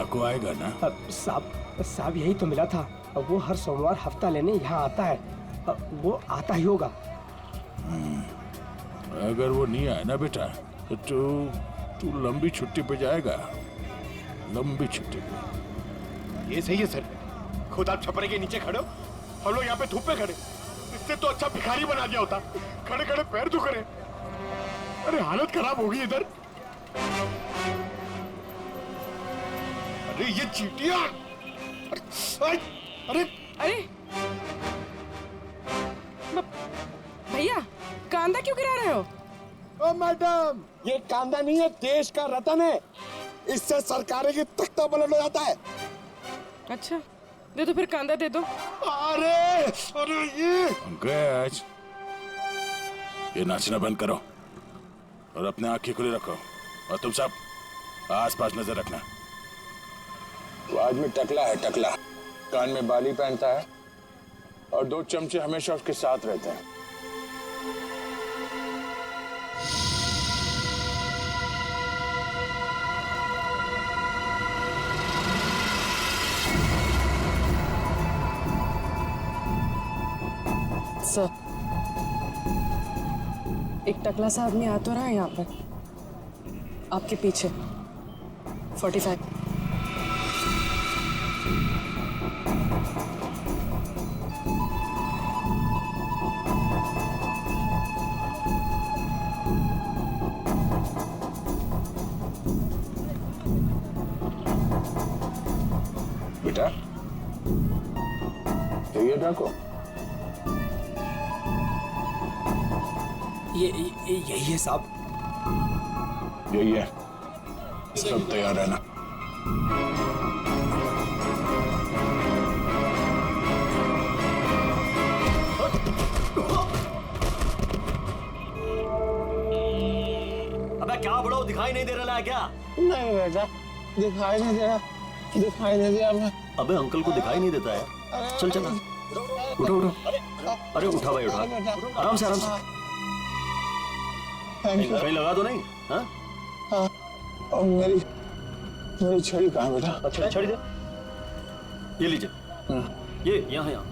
डाकू आएगा ना? साहब साहब यही तो मिला था। वो हर सोमवार हफ्ता लेने यहाँ आता है। वो आता ही होगा। अगर वो नहीं आया ना बेटा तो तू लंबी छुट्टी पे जाएगा, लंबी छुट्टी पे। ये सही है सर, खुद आप छपरे के नीचे खड़े हो, हम लोग यहाँ पे धूप में खड़े। इससे तो अच्छा भिखारी बना दिया होता, खड़े खड़े पैर दुख रहे। अरे हालत खराब होगी इधर। अरे ये चींटियां! अरे अरे अरे भैया, कांदा क्यों गिरा रहे हो? ओ मैडम, ये कांदा नहीं है, देश का रतन है। इससे सरकारें की तख्ता पलट हो जाता है। अच्छा दे दो फिर, कांदा दे दो। अरे अरे ये पंकज, ये नाचना बंद करो और अपने आंखें खुली रखो। और तुम सब आसपास नजर रखना। वो आदमी टकला है, टकला, कान में बाली पहनता है और 2 चमचे हमेशा उसके साथ रहते हैं। सर, एक टकला सा आदमी आ तो रहा है यहाँ पर, आपके पीछे। 45। बेटा ये डाको, यही है साहब। यही है, सब तैयार रहना। अबे क्या बड़ो, दिखाई नहीं दे रहा है क्या? नहीं बेटा, दिखाई नहीं दे रहा, दिखाई नहीं दिया मैं। अबे अंकल को दिखाई नहीं देता है। चल चल, उठो उठो। अरे उठा भाई, उठा, आराम से आराम से। कहीं लगा तो नहीं? हाँ हाँ, और मेरी छड़ी कहाँ बेटा? अच्छा छड़ी दे, ये लीजिए। ये यहाँ यहाँ।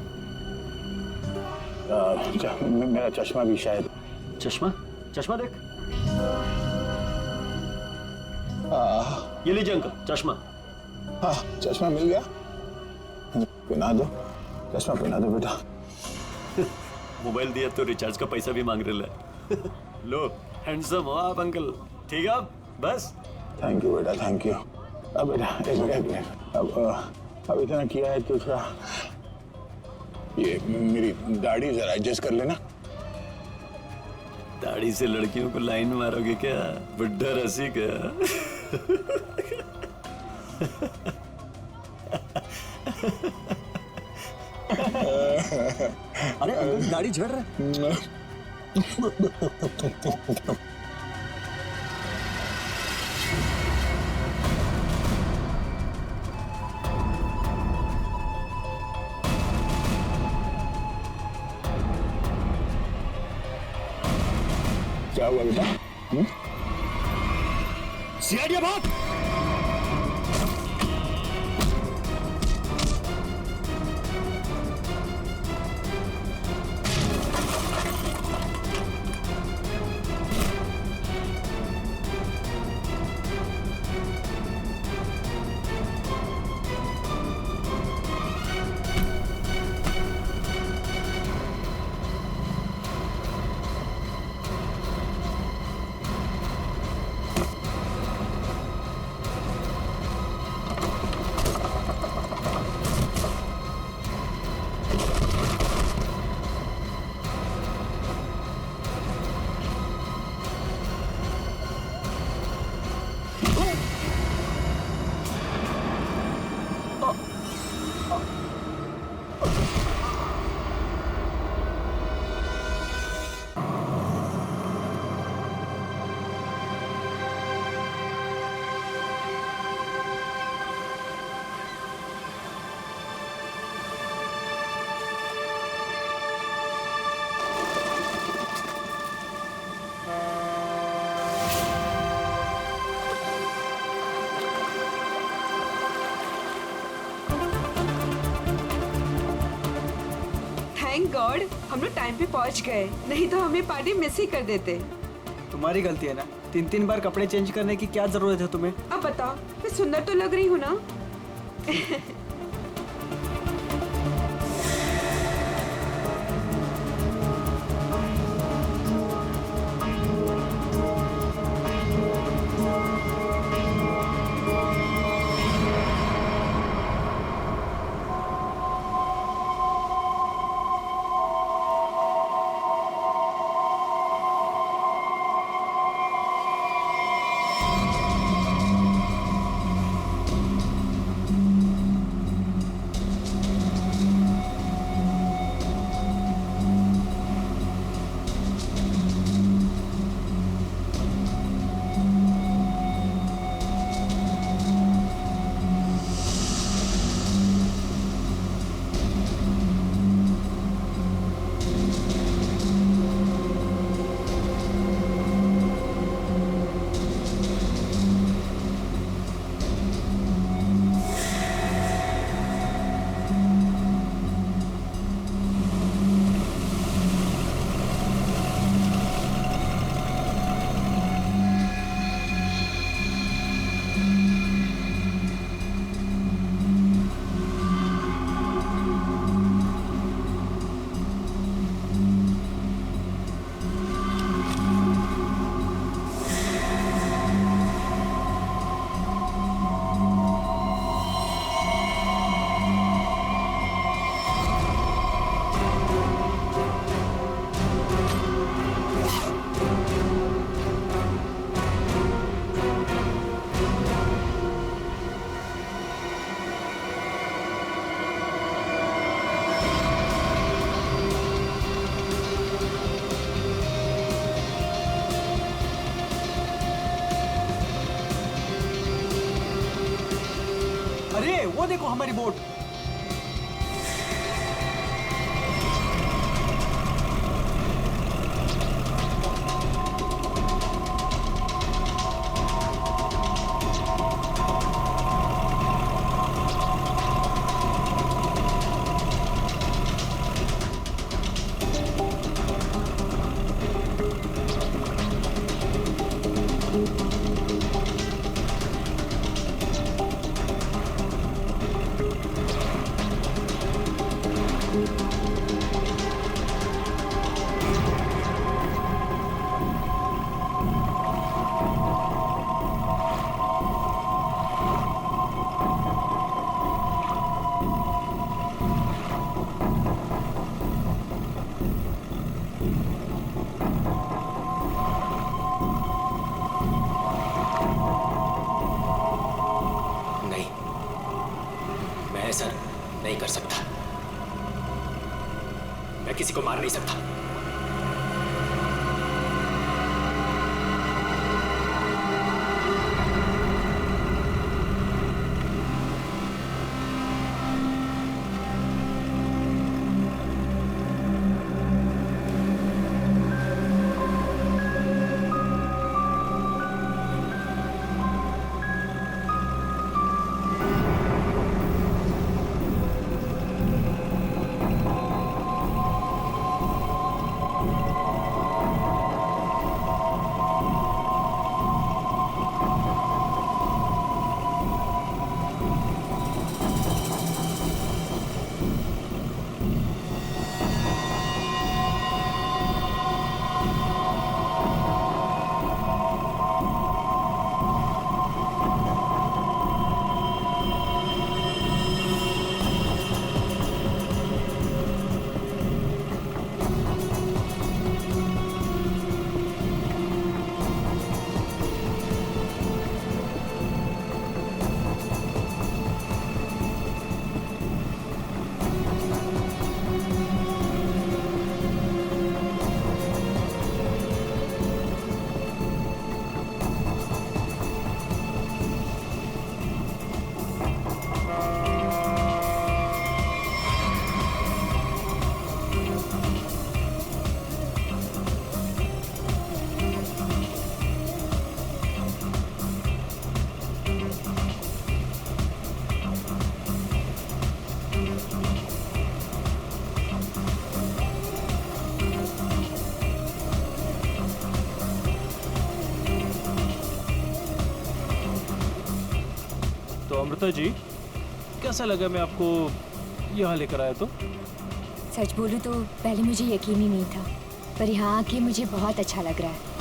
मेरा चश्मा भी शायद। चश्मा? चश्मा देख। ये लीजिए अंकल, चश्मा। हाँ, चश्मा मिल गया। पहना दो, चश्मा पहना दो बेटा। मोबाइल दिया तो रिचार्ज का पैसा भी मांग रहे है। लो, हैंडसम हो आप अंकल। ठीक है बस। थैंक यू बेटा, थैंक यू। अब बेटा एक मिनट, अब इतना किया है तो थोड़ा ये मेरी दाढ़ी जरा एडजस्ट कर लेना। दाढ़ी से लड़कियों को लाइन मारोगे क्या? बुड्ढा रसी क्या? अरे अंकल दाढ़ी झड़ रहा है। क्या हुआ बेटा? सीआईडी भाग। थैंक गॉड हम लोग टाइम पे पहुंच गए, नहीं तो हमें पार्टी मिस ही कर देते। तुम्हारी गलती है ना, 3-3 बार कपड़े चेंज करने की क्या जरूरत है तुम्हें? अब बताओ मैं सुंदर तो लग रही हूँ ना? अरे वो देखो हमारी बोट। ऐसा नहीं कर सकता। मैं किसी को मार नहीं सकता। अमृता जी, कैसा लगा मैं आपको यहाँ लेकर आया तो? सच बोलूं तो पहले मुझे यकीन ही नहीं था, पर यहाँ आके मुझे बहुत अच्छा लग रहा है।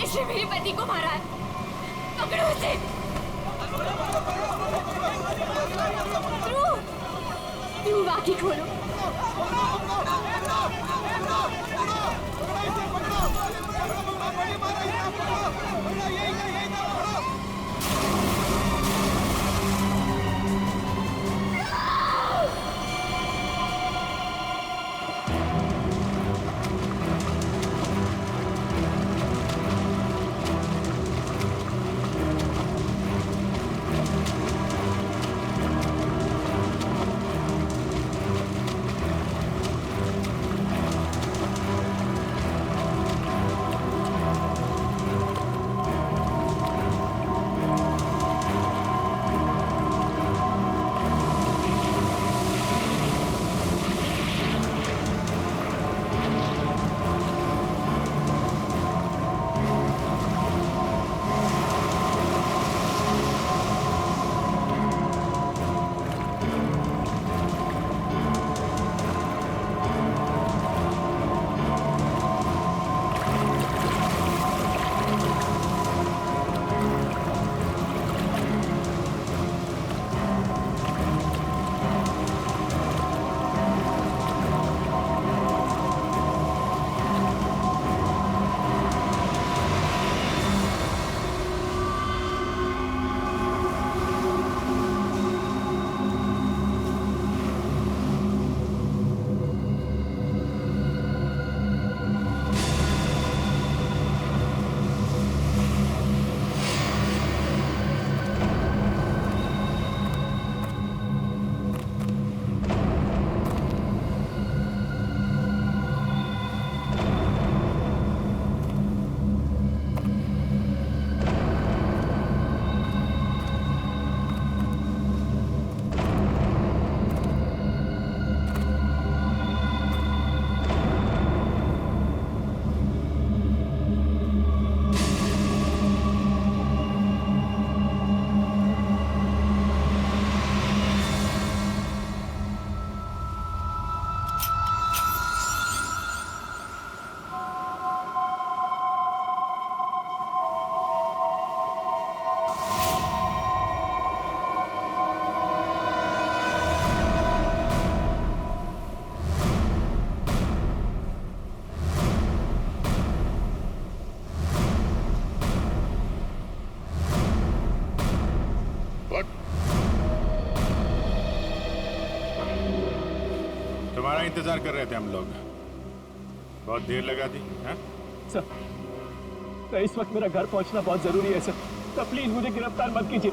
इसने मेरे पति को मारा है, पकड़ो उसे। ध्रुव, आंखें खोलो। तुम्हारा इंतजार कर रहे थे हम लोग। बहुत देर लगा दी है? सर, इस वक्त मेरा घर पहुंचना बहुत जरूरी है सर। तो प्लीज मुझे गिरफ्तार मत कीजिए।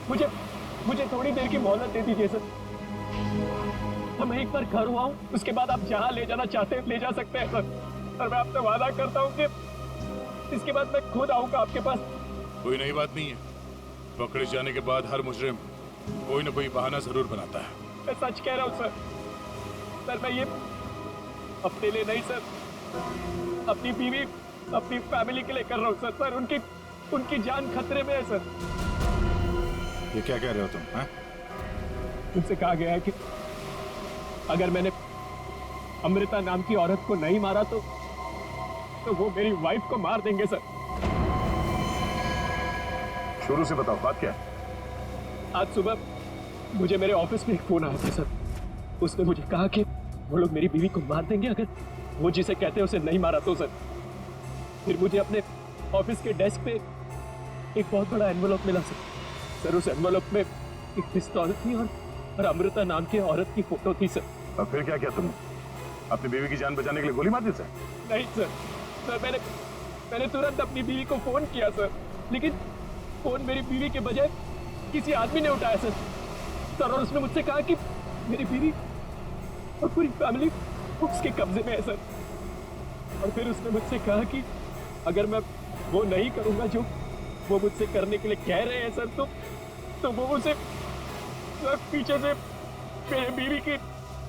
मुझे थोड़ी देर की मोहलत दे दीजिए सर। तो मैं एक बार घर हुआ हूँ, उसके बाद आप जहाँ ले जाना चाहते हैं ले जा सकते हैं सर। और मैं आपसे वादा करता हूँ कि इसके बाद मैं खुद आऊँगा आपके पास। कोई नई बात नहीं है। पकड़े जाने के बाद हर मुजरिम कोई ना कोई बहाना जरूर बनाता है। मैं सच कह रहा हूँ सर। सर मैं ये अपने लिए नहीं सर, अपनी बीवी, अपनी फैमिली के लिए कर रहा हूँ सर। सर उनकी जान खतरे में है सर। ये क्या कह रहे हो तुम? हैं? उनसे कहा गया है कि अगर मैंने अमृता नाम की औरत को नहीं मारा तो वो मेरी वाइफ को मार देंगे सर। शुरू से बताओ बात क्या है? आज सुबह मुझे मेरे ऑफिस में एक फोन आया था सर। उसने मुझे कहा कि वो लोग मेरी बीवी को मार देंगे अगर वो जिसे कहते हैं उसे नहीं मारा तो सर। फिर मुझे अपने ऑफिस के डेस्क पे एक बहुत बड़ा एनवेलप मिला सर। उस एनवेलप में एक पिस्तौल थी और अमृता नाम की औरत की फोटो थी सर। अब फिर क्या किया तुमने? अपनी बीवी की जान बचाने के लिए गोली मार दी सर? नहीं सर, मैंने तुरंत अपनी बीवी को फोन किया सर, लेकिन फोन मेरी बीवी के बजाय किसी आदमी ने उठाया सर। और उसने मुझसे कहा कि मेरी बीवी और पूरी फैमिली उसके कब्जे में है सर। और फिर उसने मुझसे कहा कि अगर मैं वो नहीं करूंगा जो वो मुझसे करने के लिए कह रहे हैं सर, तो वो मुझे पीछे से मेरी बीवी की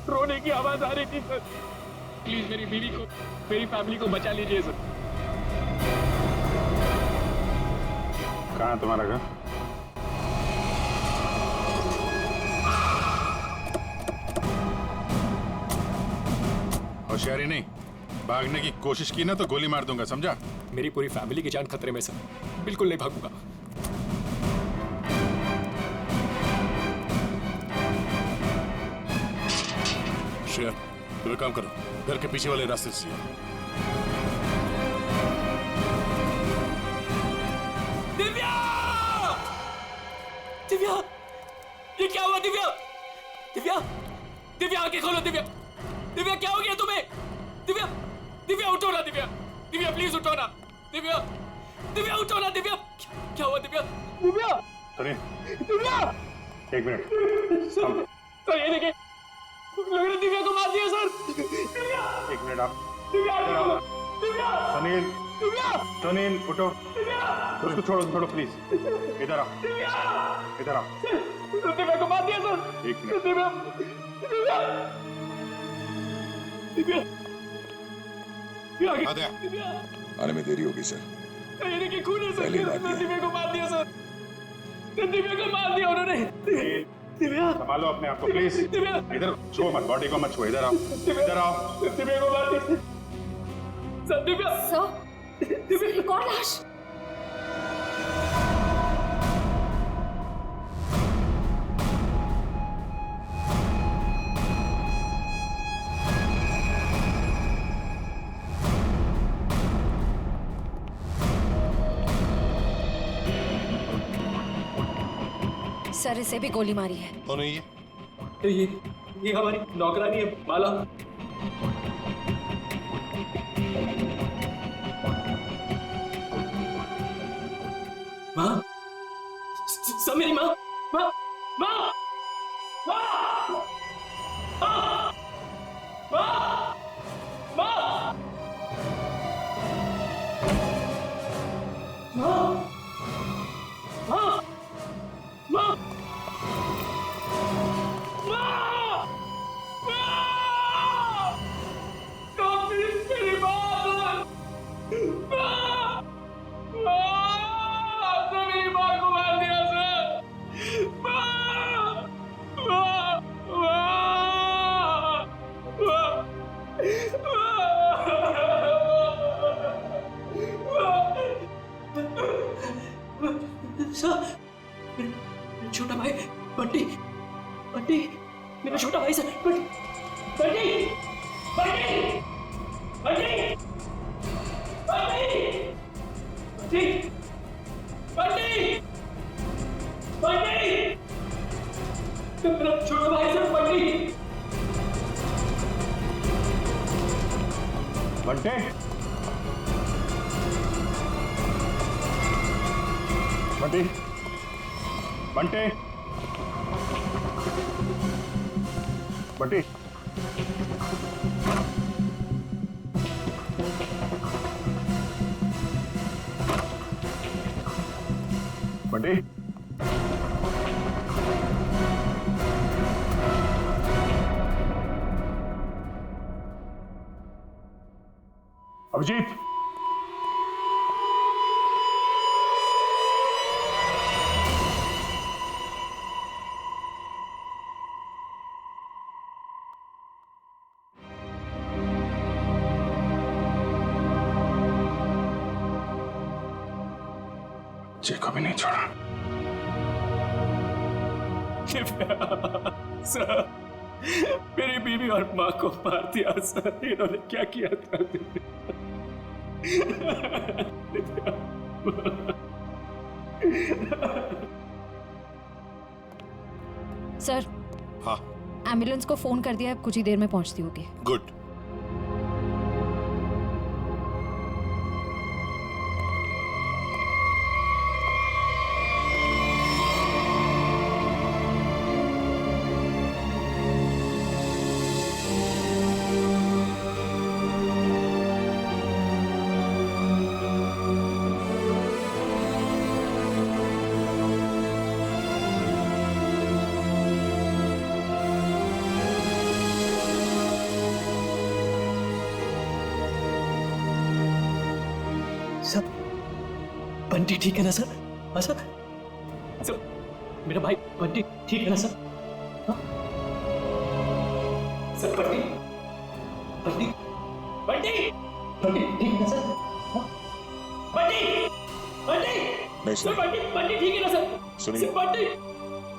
रोने की आवाज आ रही थी सर। प्लीज मेरी बीवी को, मेरी फैमिली को बचा लीजिए सर। कहाँ है तुम्हारा घर? होशियारी नहीं, भागने की कोशिश की ना तो गोली मार दूंगा, समझा? मेरी पूरी फैमिली की जान खतरे में सर, बिल्कुल नहीं भागूंगा। शेर, तुम एक काम करो, घर के पीछे वाले रास्ते से जाओ। दिव्या! दिव्या! ये क्या हुआ दिव्या? दिव्या! दिव्या आंखें खोलो दिव्या! दिव्या क्या हो गया तुम्हें? दिव्या! दिव्या उठो ना दिव्या! दिव्या प्लीज उठो ना! दिव्या! दिव्या उठो ना दिव्या! क्या हुआ दिव्या? दिव्या! सुनिए, दिव्या! एक मिनट। सर ये देखिए, लोगों ने दिव्या को मार दिया सर। दिव्या! एक मिनट आप। दिव्या! दिव्या! सुनील, दिव्या! सुनील उठो। दिव्या! उसको छोड़ो प्लीज। इधर आओ, इधर आओ। दिव्या को मार दिया सर। एक मिनट। दिव्या! दिव्या! दिव्या! दिव्या! आने में देरी होगी सर। ये देखिए खून है सर। पहली बात ये। दिव्या को मार दिया सर। दिव्या को मार दिया उन्होंने। दिव्या! संभालो अपने आप को प्लीज। दिव्या! इधर छुओ मत, बॉडी को मत छुओ। इधर आओ, इधर आओ। दिव्या को मार दिया सर। दिव्या! सर, दिव्या! एक और लाश। सर, इसे भी गोली मारी है। कौन है ये? ये हमारी नौकरानी है माला। माँ, सब मेरी माँ, माँ, माँ, माँ, माँ, माँ, माँ, माँ, माँ, माँ, छोटा भाई बंटी, बंटी, मेरा छोटा भाई सर, बंटी, बंटी, बंटी, बंटी, बंटी, बंटी, बंटी, मेरा छोटा भाई सर बंटी। बंटे, बंटी, बंटे, बंटी, बंटी, अभिजीत, बच्चे को भी नहीं छोड़ा। सर, मेरी बीवी और माँ को मार दिया सर। इन्होंने क्या किया था? सर, हाँ एम्बुलेंस को फोन कर दिया, कुछ ही देर में पहुंचती होगी। गुड। बंटी ठीक है ना सर? हाँ सर? सर, मेरा भाई बंटी ठीक है ना सर? हाँ? सर बंटी बंटी बंटी बंटी ठीक है ना सर? हाँ? बंटी बंटी नहीं सर, बंटी बंटी ठीक है ना सर? सुनिए। सर, बंटी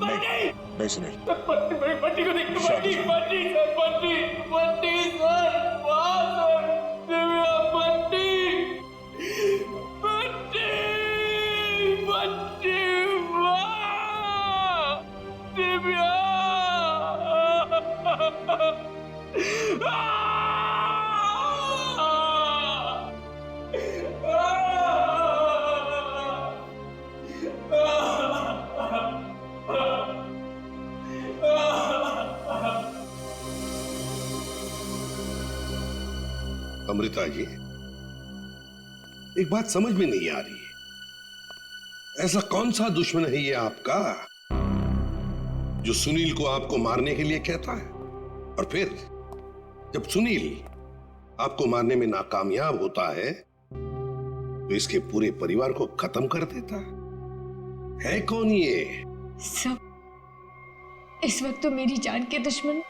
बंटी नहीं सुनील, बंटी को देख, बंटी बंटी सर, बंटी बंटी सर, वाह सर, दिव्या बंटी बंटी बंटी, वाह दिव्या। अमृता जी, एक बात समझ में नहीं आ रही है, ऐसा कौन सा दुश्मन है ये आपका जो सुनील को आपको मारने के लिए कहता है, और फिर जब सुनील आपको मारने में नाकामयाब होता है तो इसके पूरे परिवार को खत्म कर देता है कौन ये? सब, इस वक्त तो मेरी जान के दुश्मन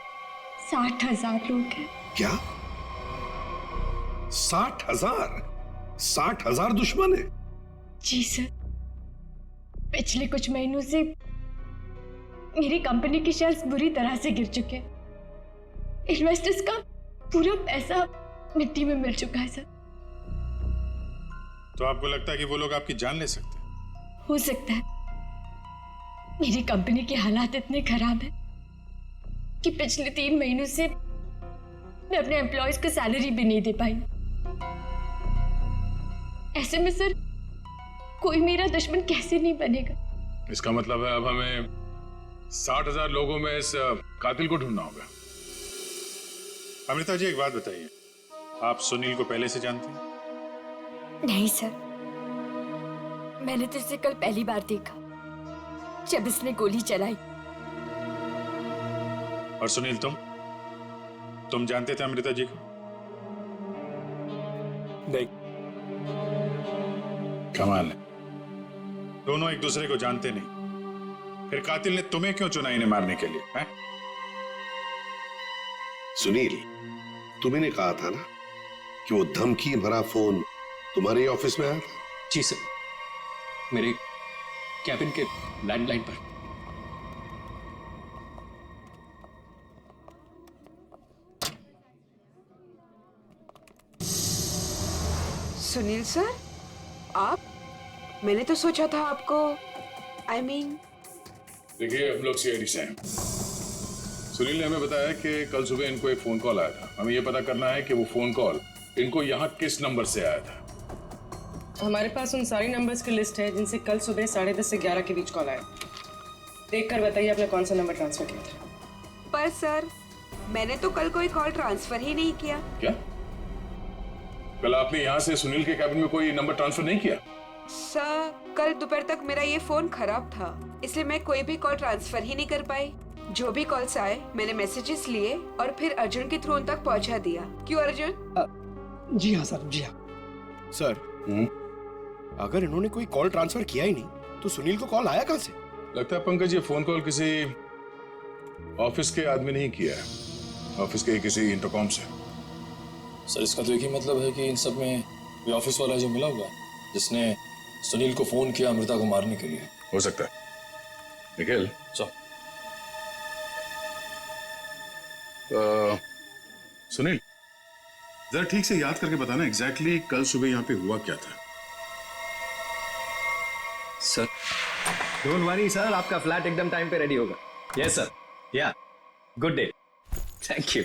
60,000 लोग हैं। क्या 60,000? 60,000 दुश्मन है? जी सर, पिछले कुछ महीनों से मेरी कंपनी के शेयर्स बुरी तरह से गिर चुके हैं। इन्वेस्टर्स का पूरा पैसा मिट्टी में मिल चुका है सर। तो आपको लगता है कि वो लोग आपकी जान ले सकते हैं? हो सकता है। मेरी कंपनी के हालात इतने खराब हैं कि पिछले 3 महीनों से मैं अपने एम्प्लॉयज को सैलरी भी नहीं दे पाई। ऐसे में सर कोई मेरा दुश्मन कैसे नहीं बनेगा? इसका मतलब है अब हमें 60,000 लोगों में इस कातिल को ढूंढना होगा। अमृता जी, एक बात बताइए, आप सुनील को पहले से जानते हैं? नहीं सर, मैंने तो इसे कल पहली बार देखा जब इसने गोली चलाई। और सुनील, तुम जानते थे अमृता जी को? नहीं। कमाल है, दोनों एक दूसरे को जानते नहीं, फिर कातिल ने तुम्हें क्यों चुना इन्हें मारने के लिए? है? सुनील, तुम्हें कहा था ना कि वो धमकी भरा फोन तुम्हारे ऑफिस में आया था? जी सर, मेरे कैबिन के लैंडलाइन पर। सुनील सर, आप? मैंने तो सोचा था आपको देखिए, हम लोग सीआईडी से हैं। सुनील ने हमें बताया कि कल सुबह इनको एक फोन कॉल आया था। हमें यह पता करना है कि वो फोन कॉल इनको यहाँ किस नंबर से आया था। हमारे पास उन सारे नंबर्स की लिस्ट है जिनसे कल सुबह 10:30 से 11 के बीच कॉल आया। देखकर बताइए आपने कौन सा नंबर ट्रांसफर किया था। पर सर, मैंने तो कल कोई कॉल ट्रांसफर ही नहीं किया। क्या? कल आपने यहाँ से सुनील के कैबिन में कोई नंबर ट्रांसफर नहीं किया? सर, कल दोपहर तक मेरा ये फोन खराब था, इसलिए मैं कोई भी कॉल ट्रांसफर ही नहीं कर पाई। जो भी कॉल्स आए मैंने मैसेजेस लिए और फिर अर्जुन के थ्रू उन तक पहुंचा दिया। क्यों अर्जुन? जी हाँ सर, जी हाँ सर। अगर इन्होंने कोई कॉल ट्रांसफर किया ही नहीं तो सुनील को कॉल आया कहां से? लगता है पंकज ये फोन कॉल किसी ऑफिस के आदमी ने ही किया है, ऑफिस के किसी इंटरकॉम से। सर, इसका तो एक ही मतलब है कि इन सब में ये ऑफिस वाला जो मिला हुआ है जिसने सुनील को फोन किया अमृता को मारने के लिए। हो सकता है। निखिल, सर, सुनील, जरा ठीक से याद करके बताना एग्जैक्टली कल सुबह यहाँ पे हुआ क्या था। सर डोंट वरी सर, आपका फ्लैट एकदम टाइम पे रेडी होगा। यस सर, या good day, thank you.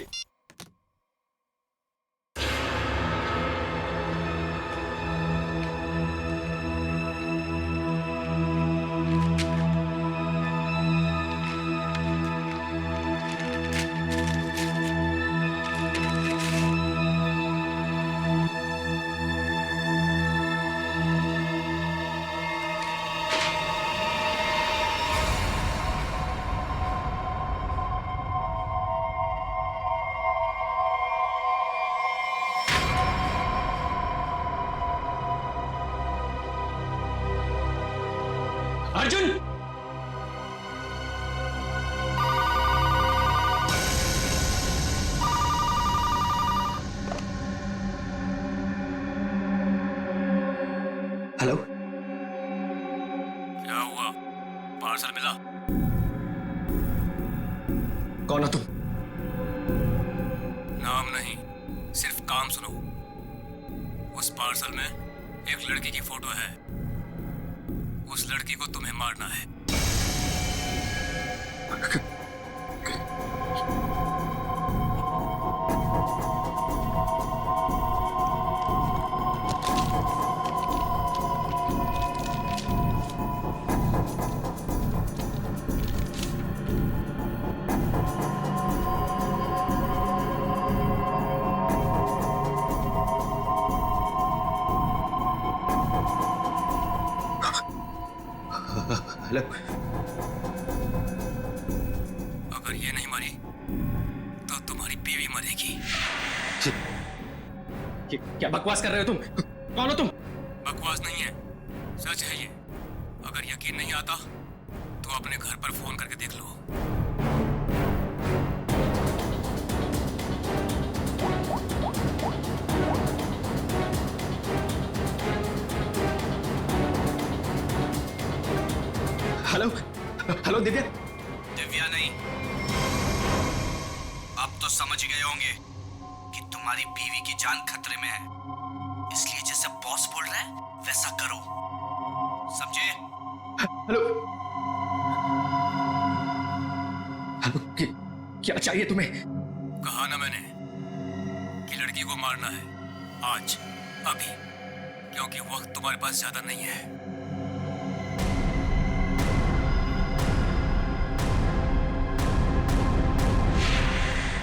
Arjun! Hello, क्या हुआ? पार्सल मिला? कौन हो तुम? नाम नहीं, सिर्फ काम सुनो। उस पार्सल में एक लड़की की फोटो है। उस लड़की को तुम्हें मारना है। हेलो, अगर ये नहीं मरी तो तुम्हारी बीवी मरेगी। क्या बकवास कर रहे हो तुम? कौन हो तुम? बकवास नहीं है, सच है ये। अगर यकीन नहीं आता तो अपने घर पर फोन करके देख लो। Hello, hello Divya. दिव्या नहीं, अब तो समझ गए होंगे कि तुम्हारी बीवी की जान खतरे में है, इसलिए जैसे बॉस बोल रहा है वैसा करो, समझे? हेलो, हेलो, क्या चाहिए तुम्हें? कहा ना मैंने कि लड़की को मारना है, आज, अभी, क्योंकि वक्त तुम्हारे पास ज्यादा नहीं है।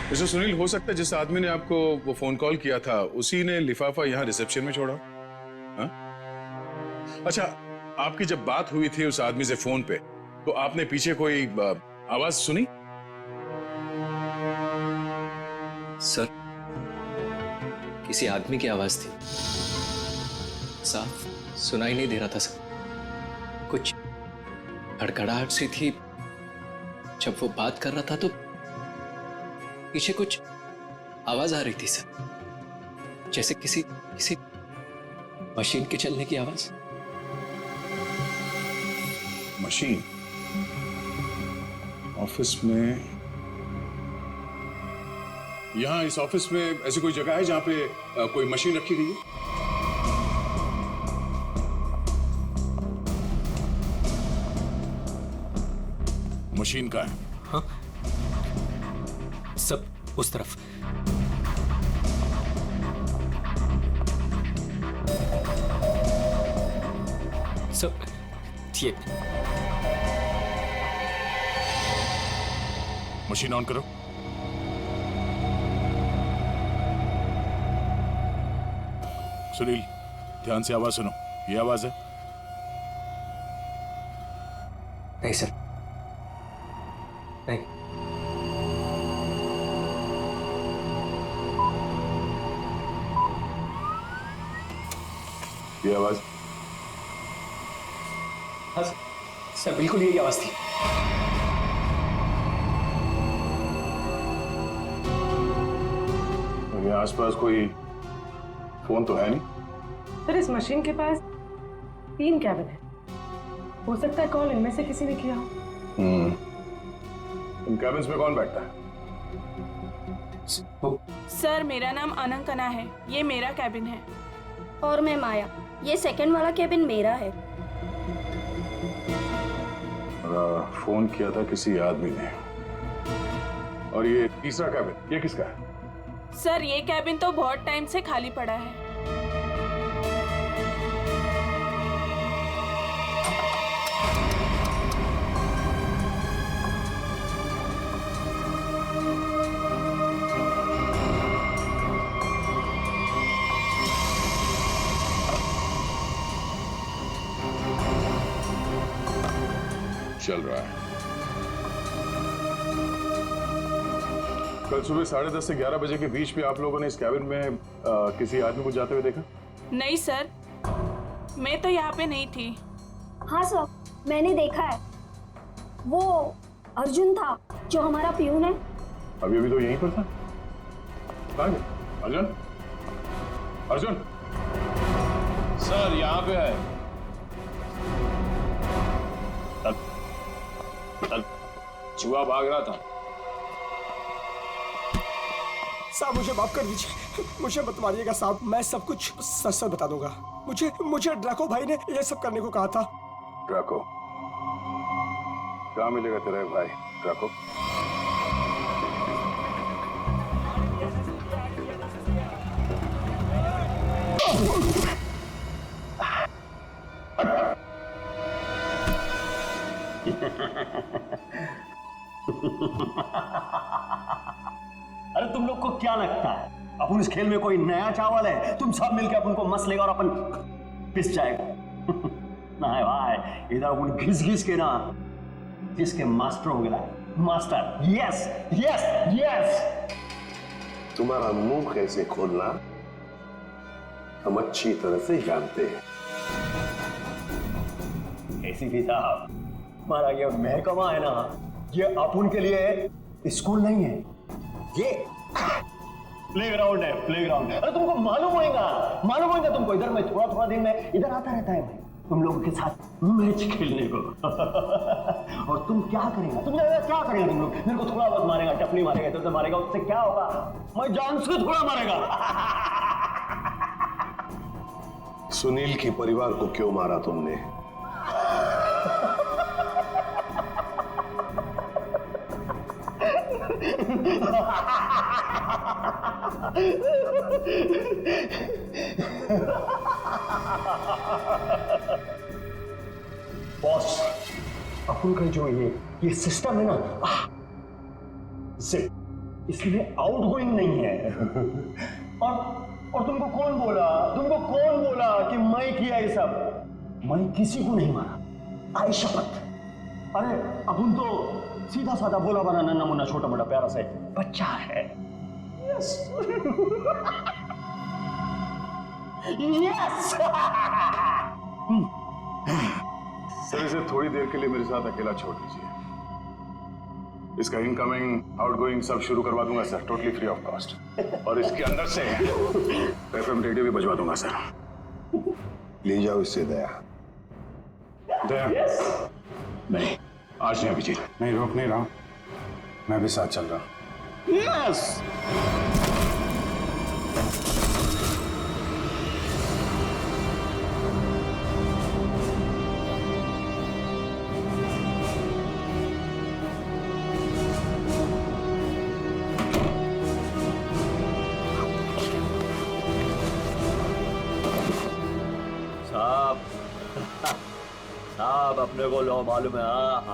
मिस्टर सुनील, हो सकता है जिस आदमी ने आपको वो फोन कॉल किया था उसी ने लिफाफा यहाँ रिसेप्शन में छोड़ा। हा? अच्छा, आपकी जब बात हुई थी उस आदमी से फोन पे, तो आपने पीछे कोई आवाज सुनी? सर, किसी आदमी की आवाज थी, साफ सुनाई नहीं दे रहा था सर। कुछ हड़कड़ाहट सी थी। जब वो बात कर रहा था तो पीछे कुछ आवाज आ रही थी सर, जैसे किसी मशीन के चलने की आवाज। मशीन? ऑफिस में? यहाँ इस ऑफिस में ऐसी कोई जगह है जहां पे कोई मशीन रखी गई है? मशीन का है? हाँ? सब उस तरफ। सब ये मशीन ऑन करो। सुनील, ध्यान से आवाज सुनो। ये आवाज है? नहीं सर, नहीं। ये आवाज? हाँ सर, बिल्कुल यही आवाज थी। और ये आसपास कोई फोन तो है नहीं? सर, इस मशीन के पास 3 कैबिन है। हो सकता है कॉल इनमें से किसी ने किया हो। इन कैबिन्स में कौन बैठता है? सर मेरा नाम अनंकना है, ये मेरा कैबिन है। और मैं माया, ये सेकंड वाला कैबिन मेरा है। फोन किया था किसी आदमी ने। और ये तीसरा कैबिन ये किसका है? सर ये कैबिन तो बहुत टाइम से खाली पड़ा है। चल रहा है। कल सुबह 10:30 से 11 बजे के बीच में आप लोगों ने इस कैबिन में किसी आदमी को जाते हुए देखा? नहीं सर, मैं तो यहाँ पे नहीं थी। हाँ सर, मैंने देखा है। वो अर्जुन था जो हमारा प्यून है। अभी अभी तो यहीं पर था। कहाँ है? अर्जुन? अर्जुन? सर यहाँ पे है। चूहा भाग रहा था। साहब मुझे माफ कर दीजिए, मुझे मत मारिएगा साहब, मैं सब कुछ सच सच बता दूंगा। मुझे ड्रैको भाई ने ये सब करने को कहा था। ड्रैको? कहाँ मिलेगा तेरा भाई ड्रैको? अरे तुम लोग को क्या लगता है अपन इस खेल में कोई नया चावल है? तुम सब मिलकर अपन को मस लेगा और अपन पिस जाएगा। ना है भाई, इधर अपन घिस घिस के ना जिसके मास्टर हो गया। Master, yes yes yes. तुम्हारा मुंह कैसे खोलना हम अच्छी तरह से जानते हैं। एसीपी साहब, हमारा ये महकमा है ना, ये अपन के लिए स्कूल नहीं है, ये प्लेग्राउंड है, प्लेग्राउंड। अरे तुमको मालूम होगा तुमको। इधर मैं थोड़ा थोड़ा दिन में इधर आता रहता है मैं तुम लोगों के साथ मैच खेलने को। और तुम क्या करेगा? तुम क्या करेगा? तुम लोग मेरे को थोड़ा बहुत मारेगा, टपली मारेगा, इधर मारेगा, उससे क्या होगा? मैं जान से थोड़ा मारेगा। सुनील के परिवार को क्यों मारा तुमने? बॉस, अपन का जो ये सिस्टम है ना, इसमें आउटगोइंग नहीं है। और तुमको कौन बोला कि मैं किया ये सब? मैं किसी को नहीं मारा, आई शपथ। अरे अपन तो सीधा साधा बोला बना नन्ना मुन्ना छोटा मोटा प्यारा सा बच्चा है। Yes yes. सर इसे थोड़ी देर के लिए मेरे साथ अकेला छोड़ दीजिए। इसका इनकमिंग आउटगोइंग सब शुरू करवा दूंगा sir, totally free of cost. और इसके अंदर से एफएम रेडियो भी बजवा दूंगा सर। ले जाओ इससे दया। नहीं, आज नहीं अभिजीत, नहीं रोक नहीं रहा हूं, मैं भी साथ चल रहा हूं। यस। साहब अपने को लो मालूम है,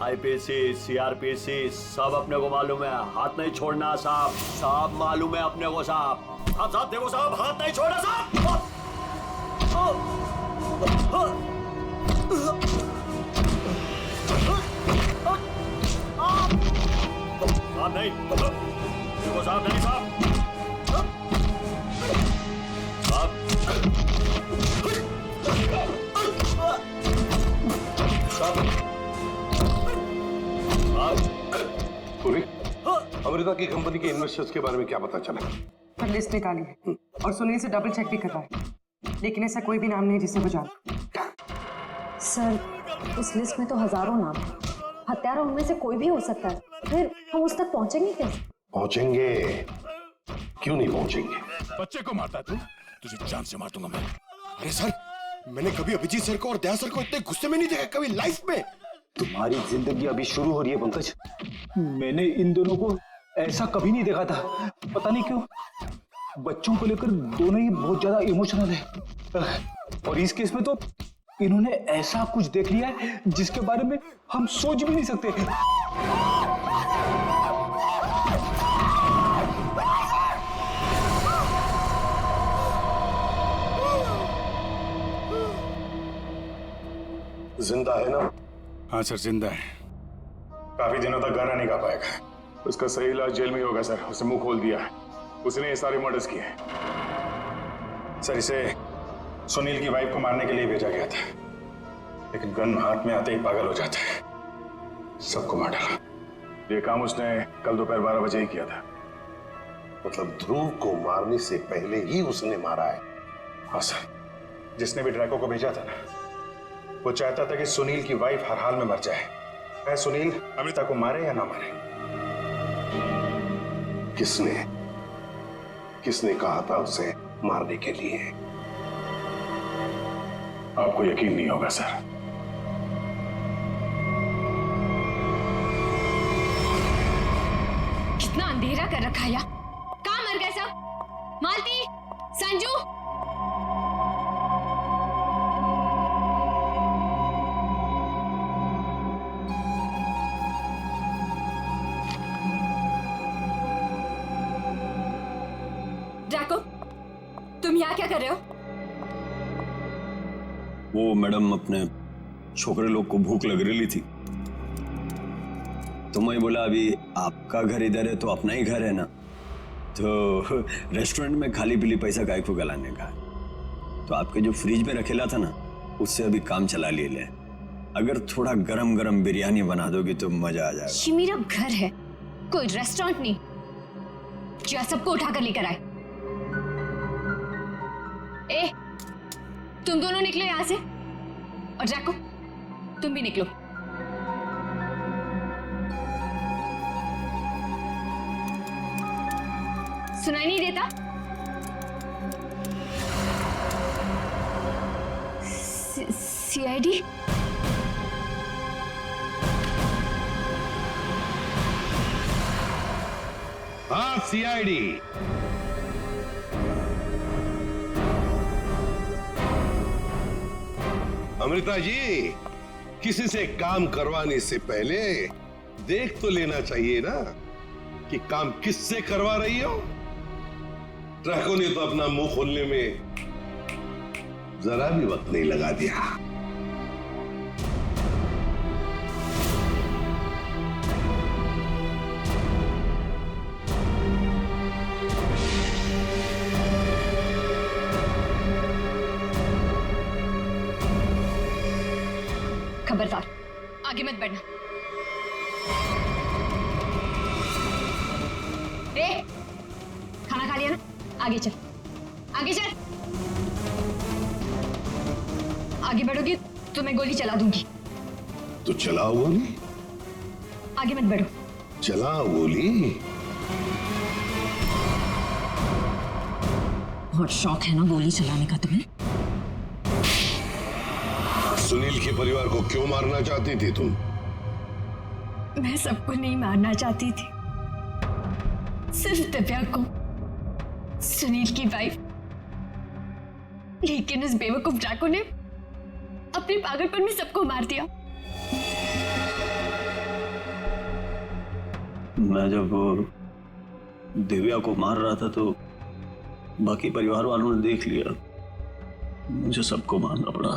आईपीसी सीआरपीसी सब अपने को मालूम है, हाथ नहीं छोड़ना साहब। साहब मालूम है अपने को साहब। साहब देखो साहब, हाथ नहीं छोड़ना साहब। साहब नहीं, देखो साहब नहीं साहब। अमृता की कंपनी के इन्वेस्टर्स के बारे में क्या पता चला? पर लिस्ट निकाली है और सुनील से डबल चेक भी कर रहा है, लेकिन ऐसा कोई भी नाम नहीं जिसे वो जाने। सर उस लिस्ट में तो हजारों नाम है, हत्यारा उनमें से कोई भी हो सकता है, फिर हम उस तक पहुंचेंगे कैसे? पहुंचेंगे, क्यों नहीं पहुंचेंगे? बच्चे को मारता है तू? तुझे जान से मार दूंगा मैं। अरे सर, मैंने कभी अभिजीत सर को और दया सर को इतने गुस्से में नहीं देखा कभी लाइफ में। तुम्हारी जिंदगी अभी शुरू हो रही है पंकज। मैंने इन दोनों को ऐसा कभी नहीं देखा था। पता नहीं क्यों बच्चों को लेकर दोनों ही बहुत ज्यादा इमोशनल है, और इस केस में तो इन्होंने ऐसा कुछ देख लिया है जिसके बारे में हम सोच भी नहीं सकते। जिंदा है ना? हाँ सर, जिंदा है। काफी दिनों तक गाना नहीं गा पाएगा। उसका सही इलाज जेल में ही होगा सर। उसे मुंह खोल दिया है। उसने ये सारे मर्डर्स किए हैं। सर, इसे सुनील की वाइफ को मारने के लिए भेजा गया था, लेकिन गन हाथ में आते ही पागल हो जाता है, सबको मार डाला। ये काम उसने कल दोपहर 12 बजे ही किया था। मतलब ध्रुव को मारने से पहले ही उसने मारा है? हाँ सर, जिसने भी ड्रैको को भेजा था ना, वो चाहता था कि सुनील की वाइफ हर हाल में मर जाए, चाहे सुनील अमृता को मारे या ना मारे। किसने कहा था उसे मारने के लिए? आपको यकीन नहीं होगा सर। कितना अंधेरा कर रखा है। कहाँ मर गए सब? मालती, संजू, ड्रैको, तुम यहाँ क्या कर रहे हो? वो मैडम, अपने छोकरे लोग को भूख लग रही थी, तो मैं बोला अभी आपका घर इधर है तो अपना ही घर है ना, तो रेस्टोरेंट में खाली पीली पैसा काय को गलाने का, तो आपके जो फ्रिज में रखेला था ना, उससे अभी काम चला ले। अगर थोड़ा गरम गरम बिरयानी बना दोगी तो मजा आ जाएगा। ये मेरा घर है, कोई रेस्टोरेंट नहीं जो सबको उठाकर लेकर आए। ए, तुम दोनों निकलो यहां से, और जैको तुम भी निकलो। सुनाई नहीं देता? सीआईडी? हाँ, सीआईडी। अमृता जी, किसी से काम करवाने से पहले देख तो लेना चाहिए ना कि काम किससे करवा रही हो। ड्रैको ने तो अपना मुंह खोलने में जरा भी वक्त नहीं लगा दिया। खबरदार, आगे मत बढ़ना। ए, खाना खा लिया ना? आगे चल, आगे चल। आगे बढ़ोगी तो मैं गोली चला दूंगी। तो चलाओ गोली। आगे मत बढ़ो। चलाओ गोली। बहुत शौक है ना गोली चलाने का तुम्हें? सुनील के परिवार को क्यों मारना चाहती थी तुम? मैं सबको नहीं मारना चाहती थी, सिर्फ दिव्या को, सुनील की वाइफ। लेकिन उस बेवकूफ ड्रैको ने अपने पागलपन में सबको मार दिया। मैं जब दिव्या को मार रहा था तो बाकी परिवार वालों ने देख लिया, मुझे सबको मारना पड़ा।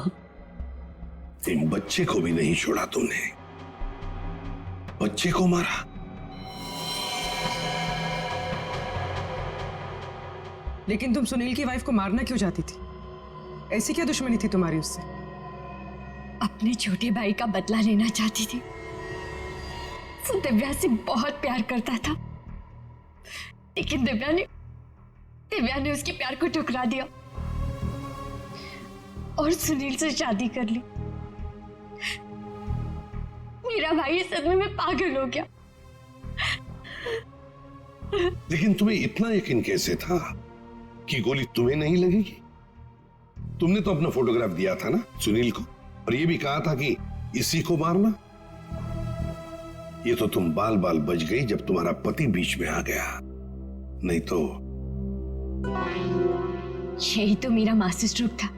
एक बच्चे को भी नहीं छोड़ा तूने, बच्चे को मारा। लेकिन तुम सुनील की वाइफ को मारना क्यों चाहती थी? ऐसी क्या दुश्मनी थी तुम्हारी उससे? अपने छोटे भाई का बदला लेना चाहती थी। वो दिव्या से बहुत प्यार करता था, लेकिन दिव्या ने उसके प्यार को ठुकरा दिया और सुनील से शादी कर ली। मेरा भाई इस सदमे में पागल हो गया। लेकिन तुम्हें इतना यकीन कैसे था कि गोली तुम्हें नहीं लगेगी? तुमने तो अपना फोटोग्राफ दिया था ना सुनील को, और ये भी कहा था कि इसी को मारना। ये तो तुम बाल बाल बच गई जब तुम्हारा पति बीच में आ गया, नहीं तो। यही तो मेरा मास्टर स्ट्रोक था।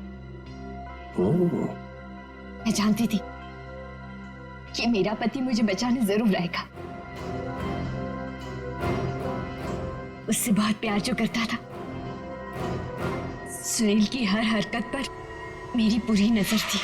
मैं जानती थी कि मेरा पति मुझे बचाने जरूर आएगा। उससे बहुत प्यार जो करता था, सुनील की हर हरकत पर मेरी पूरी नजर थी।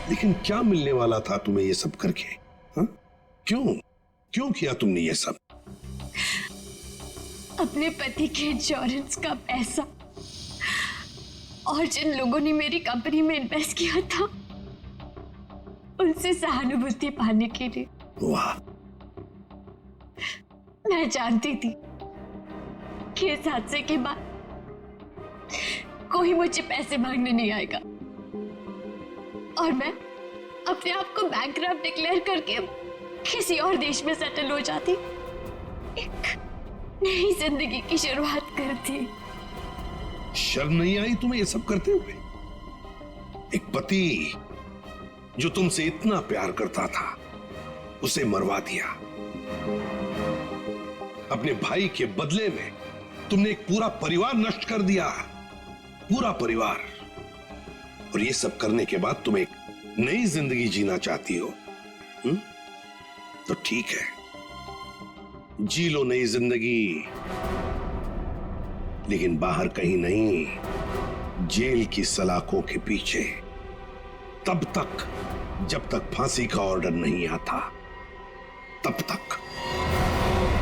लेकिन क्या मिलने वाला था तुम्हें ये सब करके? हा? क्यों किया तुमने ये सब? अपने पति के इंश्योरेंस का पैसा और जिन लोगों ने मेरी कंपनी में इन्वेस्ट किया था, उनसे सहानुभूति पाने के लिए। वाह। मैं जानती थी कि इस हादसे के बाद कोई मुझे पैसे मांगने नहीं आएगा और मैं अपने आप को बैंकरप्ट डिक्लेयर करके किसी और देश में सेटल हो जाती, एक नई जिंदगी की शुरुआत करती। शर्म नहीं आई तुम्हें ये सब करते हुए? एक पति जो तुमसे इतना प्यार करता था, उसे मरवा दिया। अपने भाई के बदले में तुमने एक पूरा परिवार नष्ट कर दिया, पूरा परिवार। और ये सब करने के बाद तुम एक नई जिंदगी जीना चाहती हो? तो ठीक है, जी लो नई जिंदगी, लेकिन बाहर कहीं नहीं, जेल की सलाखों के पीछे, तब तक जब तक फांसी का ऑर्डर नहीं आता, तब तक।